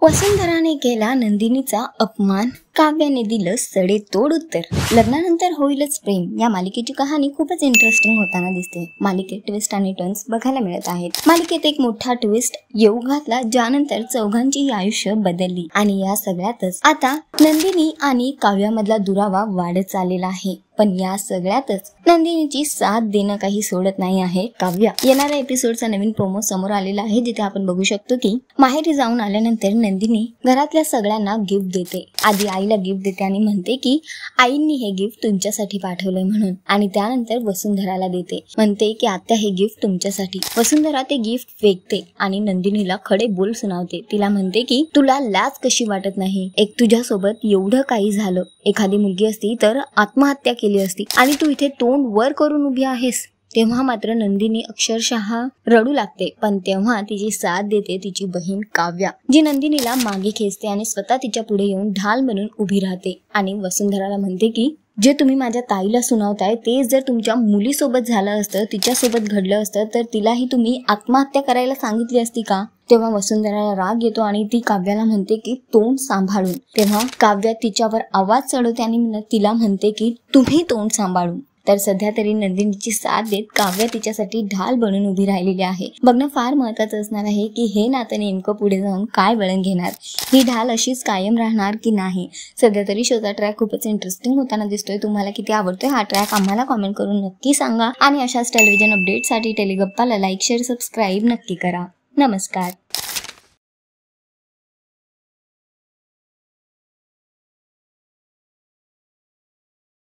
वसुंधराने केला नंदिनीचा अपमान, काव्याने दिलं सडेतोड उत्तर. लग्नानंतर होईलच प्रेम या मालिकेची कहाणी खूपच इंटरेस्टिंग होताना दिसते. मालिकेत ट्विस्ट आणि टर्न्स बघायला मिळत आहेत. मालिकेत एक मोठा ट्विस्ट येऊ घातला, ज्यानंतर चौघांची आयुष्य बदलली आणि या सगळ्यातच आता नंदिनी आणि काव्यामधला दुरावा वाढत चाललेला आहे. पण या सगळ्यातच नंदिनीची साथ देणं काही सोडत नाही आहे काव्या. येणाऱ्या एपिसोडचा नवीन प्रोमो समोर आलेला आहे, जिथे आपण बघू शकतो की माहेरी जाऊन आल्यानंतर नंदिनी घरातल्या सगळ्यांना गिफ्ट देते. आधी आईला गिफ्ट देते आणि म्हणते की आईंनी हे गिफ्ट तुमच्यासाठी पाठवलंय म्हणून, आणि त्यानंतर वसुंधराला देते, म्हणते की आत्या हे गिफ्ट तुमच्यासाठी. वसुंधरा ते गिफ्ट फेकते आणि नंदिनीला खडे बोल सुनावते. तिला म्हणते की तुला लाज कशी वाटत नाही, एक तुझ्यासोबत एवढं काही झालं, एखादी मुलगी असती तर आत्महत्या केली असती आणि तू इथे तोंड वर करून उभी आहेस. तेव्हा मात्र नंदिनी अक्षरशः रडू लागते. पण तेव्हा तिची साथ देते तिची बहीण काव्या, जी नंदिनीला मागे खेचते आणि स्वतः तिच्या पुढे येऊन ढाल बनून उभी राहते आणि वसुंधराला म्हणते की जे तुम्ही माझ्या ताईला सुनावताय ते जर तुमच्या मुलीसोबत झालं असतं, तिच्यासोबत घडलं असतं, तर तिलाही तुम्ही आत्महत्या करायला सांगितली असती का? तेव्हा वसुंधराला राग येतो आणि ती काव्याला म्हणते की तोंड सांभाळून. तेव्हा काव्या तिच्यावर आवाज चढवते आणि तिला म्हणते की तुम्ही तोंड सांभाळून. तर सध्या तरी नंदिनीची साथ देत काव्या तिच्यासाठी ढाल बनून उभी राहिलेली आहे. बघणं फार महत्वाचं असणार आहे की हे नातं नेमकं पुढे जाऊन काय वळण घेणार, ही ढाल अशीच कायम राहणार की नाही. सध्या तरी शोचा ट्रॅक खूपच इंटरेस्टिंग होताना दिसतोय. तुम्हाला किती आवडतोय हा ट्रॅक आम्हाला कॉमेंट करून नक्की सांगा आणि अशाच टेलिव्हिजन अपडेटसाठी टेलिगप्पाला लाईक, शेअर, सबस्क्राईब नक्की करा. नमस्कार.